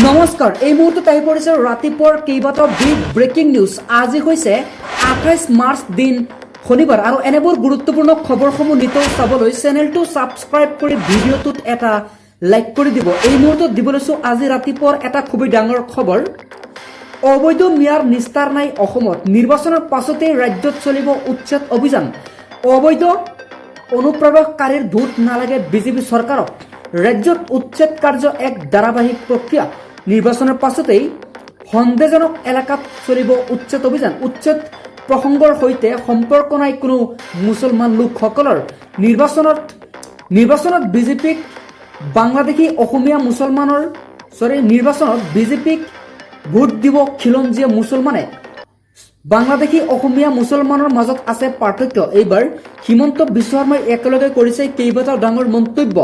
নমস্কাৰ এই মুহূৰ্তত আহি পৰিছে ৰাতিপুৱাৰ কেইবাটাও বিগ ব্ৰেকিং নিউজ। আজি হৈছে 28 মাৰ্চ দিন শনিবাৰ আৰু এনেবোৰ গুৰুত্বপূৰ্ণ খবৰসমূহ নিতৌ চাবলৈ চেনেলটো ছাবস্ক্ৰাইব কৰি ভিডিঅ'টোত এটা লাইক কৰি দিব। এই মুহূৰ্তত দিব লৈছো আজি ৰাতিপুৱাৰ এটা খুবেই ডাঙৰ খবৰ। অবৈধ মিয়াৰ নিস্তাৰ নাই অসমত। নিৰ্বাচনৰ পাছতেই ৰাজ্যত চলিব উচ্ছেদ অভিযান। অবৈধ অনুপ্ৰৱেশকাৰীৰ ভোট নালাগে বিজেপি চৰকাৰক। ৰাজ্যত উচ্ছেদ কাৰ্য এক ধাৰাবাহিক প্ৰক্ৰিয়া। নিৰ্বাচনৰ পাছতেই সন্দেহজনক এলেকাত চলিব উচ্ছেদ অভিযান। উচ্ছেদ প্ৰসংগৰ সৈতে সম্পৰ্ক নাই কোনো মুছলমান লোকসকলৰ। নিৰ্বাচনত বিজেপিক বাংলাদেশী অসমীয়া মুছলমানৰ নিৰ্বাচনত বিজেপিক ভোট দিব খিলঞ্জীয়া মুছলমানে। বাংলাদেশী অসমীয়া মুছলমানৰ মাজত আছে পাৰ্থক্য। এইবাৰ হিমন্ত বিশ্ব শৰ্মাই একেলগে কৰিছে কেইবাটাও ডাঙৰ মন্তব্য।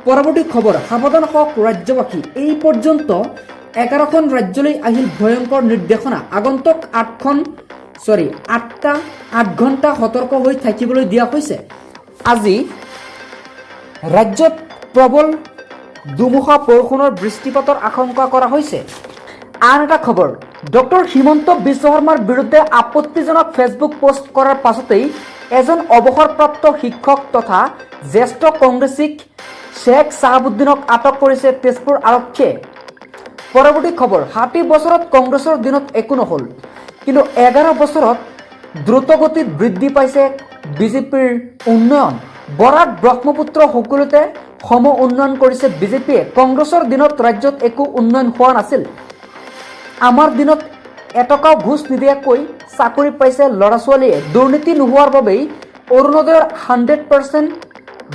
পৰৱৰ্তী খবৰ, সাৱধান হওক ৰাজ্যবাসী। এই পৰ্যন্ত 11খন ৰাজ্যলৈ আহিল ভয়ংকৰ নিৰ্দেশনা। আগন্তুক 8 ঘণ্টা সতৰ্ক হৈ থাকিবলৈ দিয়া হৈছে। আজি ৰাজ্যত প্ৰবল ধুমুহা বৰষুণৰ বৃষ্টিপাতৰ আশংকা কৰা হৈছে। আন এটা খবৰ, ডক্টৰ হিমন্ত বিশ্ব শৰ্মাৰ বিৰুদ্ধে আপত্তিজনক ফেচবুক পোষ্ট কৰাৰ পাছতেই এজন অৱসৰপ্ৰাপ্ত শিক্ষক তথা জ্যেষ্ঠ কংগ্ৰেছীক শ্বেখ চাহাবুদ্দিনক আটক কৰিছে তেজপুৰ আৰক্ষীয়ে। পৰৱৰ্তী খবৰ, 60 বছৰত কংগ্ৰেছৰ দিনত একো নহল, কিন্তু 11 বছৰত দ্ৰুতগতিত বৃদ্ধি পাইছে বিজেপিৰ উন্নয়ন। বৰাক ব্ৰহ্মপুত্ৰ সকলোতে সম উন্নয়ন কৰিছে বিজেপিয়ে। কংগ্ৰেছৰ দিনত ৰাজ্যত একো উন্নয়ন হোৱা নাছিল। আমাৰ দিনত এটকাও ঘোষ নিদিয়াকৈ চাকৰি পাইছে ল'ৰা ছোৱালীয়ে। দুৰ্নীতি নোহোৱাৰ বাবেই অৰুণোদয়ৰ 100%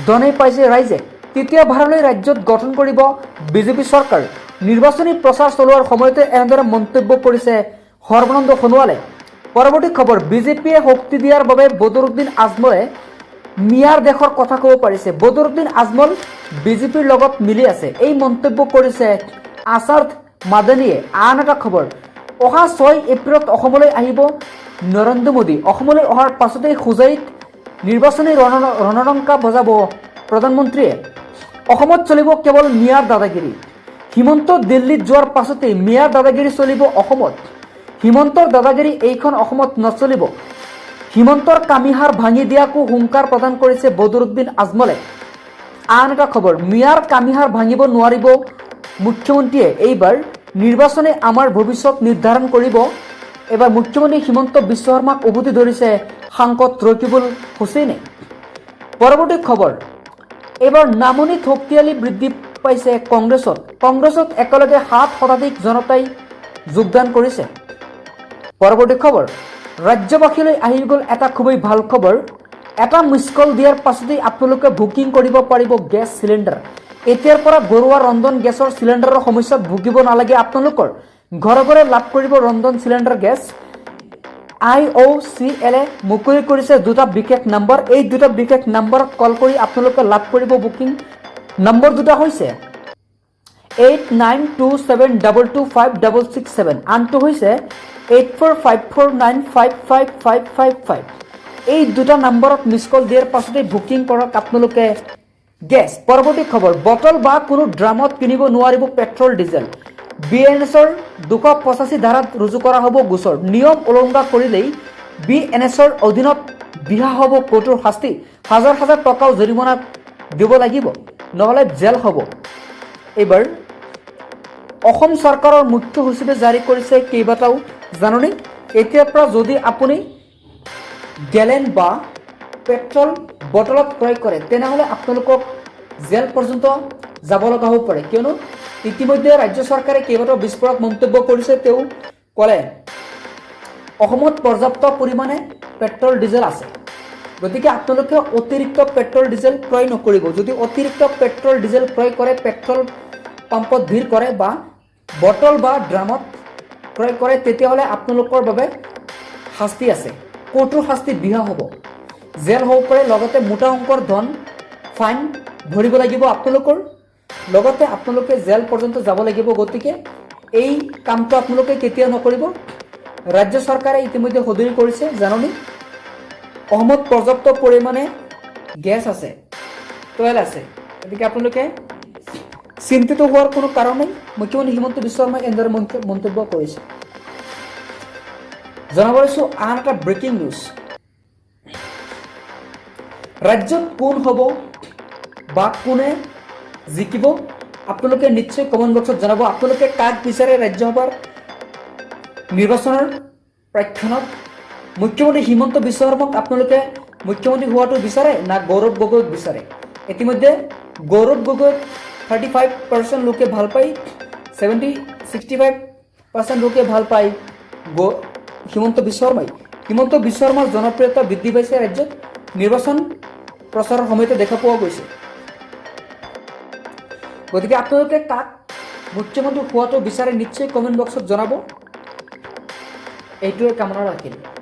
ধনেই পাইছে ৰাইজে। তৃতীয়বাৰলৈ ৰাজ্যত গঠন কৰিব বিজেপি চৰকাৰ। নিৰ্বাচনী প্ৰচাৰ চলোৱাৰ সময়তে এনেদৰে মন্তব্য কৰিছে সৰ্বানন্দ সোণোৱালে। পৰৱৰ্তী খবৰ, বিজেপিয়ে শক্তি দিয়াৰ বাবে বদৰুদ্দিন আজমলে মিয়াৰ দেশৰ কথা ক'ব পাৰিছে। বদৰুদ্দিন আজমল বিজেপিৰ লগত মিলি আছে, এই মন্তব্য কৰিছে আছাদ মাদানীয়ে। আন এটা খবৰ, অহা 6 এপ্ৰিলত অসমলৈ আহিব নৰেন্দ্ৰ মোদী। অসমলৈ অহাৰ পাছতেই হোজাইত নিৰ্বাচনী ৰণডংকা বজাব প্ৰধানমন্ত্ৰীয়ে। অসমত চলিব কেৱল মিয়াৰ দাদাগিৰি। হিমন্ত দিল্লীত যোৱাৰ পাছতেই মিয়াৰ দাদাগিৰি চলিব অসমত। হিমন্তৰ দাদাগিৰি এইখন অসমত নচলিব। হিমন্তৰ কামিহাৰ ভাঙি দিয়াকো হুংকাৰ প্ৰদান কৰিছে বদৰুদ্দিন আজমলে। আন এটা খবৰ, মিয়াৰ কামিহাৰ ভাঙিব নোৱাৰিব মুখ্যমন্ত্ৰীয়ে। এইবাৰ নিৰ্বাচনে আমাৰ ভৱিষ্যত নিৰ্ধাৰণ কৰিব। এইবাৰ মুখ্যমন্ত্ৰী হিমন্ত বিশ্ব শৰ্মাক উভতি ধৰিছে সাংসদ ৰকিবুল হুছেইনে। পৰৱৰ্তী খবৰ, এইবাৰ নামনিত শক্তিশালী বৃদ্ধি পাইছে কংগ্ৰেছত। কংগ্ৰেছত একেলগে 7 জনতাই যোগদান কৰিছে। পৰৱৰ্তী খবৰ, ৰাজ্যবাসীলৈ আহি গ'ল এটা খুবেই ভাল খবৰ। এটা মিছ কল দিয়াৰ পাছতেই আপোনালোকে বুকিং কৰিব পাৰিব গেছ চিলিণ্ডাৰ। এতিয়াৰ পৰা ঘৰুৱা ৰন্ধন গেছৰ চিলিণ্ডাৰৰ সমস্যাত ভুগিব নালাগে আপোনালোকৰ। ঘৰে ঘৰে লাভ কৰিব ৰন্ধন চিলিণ্ডাৰ গেছ। IOCL মুকলি কৰিছে 2টা বিশেষ নম্বৰ। এই 2টা বিশেষ নম্বৰত কল কৰি আপোনালোকে লাভ কৰিব বুকিং। নম্বৰ 2টা হৈছে 8927225567, আনটো হৈছে 8454955555। এই 2টা নম্বৰত মিছ কল দিয়াৰ পাছতে বুকিং কৰক আপোনালোকে গেছ। পৰৱৰ্তী খবৰ, বটল বা কোনো ড্ৰামত কিনিব নোৱাৰিব পেট্ৰল ডিজেল। BNSৰ 285 ধাৰাত ৰুজু কৰা হ'ব গোচৰ। নিয়ম উলংঘা কৰিলেই BNSৰ অধীনত বিহা হ'ব কঠোৰ শাস্তি। হাজাৰ হাজাৰ টকাও জৰিমনা দিব লাগিব, নহ'লে জেল হ'ব। এইবাৰ অসম চৰকাৰৰ মুখ্য সচিবে জাৰি কৰিছে কেইবাটাও জাননী। এতিয়াৰ পৰা যদি আপুনি গেলেন বা পেট্ৰল বটলত ক্ৰয় কৰে তেনেহ'লে আপোনালোকক জেল পৰ্যন্ত যাব লগা হ'ব পাৰে। কিয়নো ইতিমধ্যে ৰাজ্য চৰকাৰে কেইবাটাও বিস্ফোৰক মন্তব্য কৰিছে। তেওঁ ক'লে অসমত পৰ্যাপ্ত পৰিমাণে পেট্ৰল ডিজেল আছে, গতিকে আপোনালোকে অতিৰিক্ত পেট্ৰল ডিজেল ক্ৰয় নকৰিব। যদি অতিৰিক্ত পেট্ৰল ডিজেল ক্ৰয় কৰে, পেট্ৰল পাম্পত ভিৰ কৰে বা বটল বা ড্ৰামত ক্ৰয় কৰে, তেতিয়াহ'লে আপোনালোকৰ বাবে শাস্তি আছে, কঠোৰ শাস্তি বিহা হ'ব, জেল হ'ব পাৰে। লগতে মোটা অংকৰ ধন ফাইন ভৰিব লাগিব আপোনালোকৰ, লগতে আপোনালোকে জেল পৰ্যন্ত যাব লাগিব। গতিকে এই কামটো আপোনালোকে কেতিয়াও নকৰিব। ৰাজ্য চৰকাৰে ইতিমধ্যে সদৰি কৰিছে জাননী। অসমত পৰ্যাপ্ত পৰিমাণে গেছ আছে, তেল আছে, গতিকে আপোনালোকে চিন্তিত হোৱাৰ কোনো কাৰণ নাই। মুখ্যমন্ত্ৰী হিমন্ত বিশ্ব শৰ্মাই এনেদৰে মন্তব্য কৰিছে। জনাব লৈছো আন এটা ব্ৰেকিং নিউজ। ৰাজ্যত কোন হ'ব বা কোনে জিকিব আপোনালোকে নিশ্চয় কমেণ্ট বক্সত জনাব। আপোনালোকে কাক বিচাৰে ৰাজ্যসভাৰ নিৰ্বাচনৰ প্ৰাক্ষণত? মুখ্যমন্ত্ৰী হিমন্ত বিশ্ব শৰ্মাক আপোনালোকে মুখ্যমন্ত্ৰী হোৱাটো বিচাৰে না গৌৰৱ গগৈক বিচাৰে? ইতিমধ্যে গৌৰৱ গগৈক 35% লোকে ভাল পায়, 65% লোকে ভাল পায় হিমন্ত বিশ্ব শৰ্মাই। হিমন্ত বিশ্ব শৰ্মাৰ জনপ্ৰিয়তা বৃদ্ধি পাইছে ৰাজ্যত, নিৰ্বাচন প্ৰচাৰৰ সময়তে দেখা পোৱা গৈছে। গতিকে আপোনালোকে কাক মুখ্যমন্ত্ৰী হোৱাটো বিচাৰে নিশ্চয় কমেণ্ট বক্সত জনাব। এইটোৱে কামনা ৰাখিলোঁ।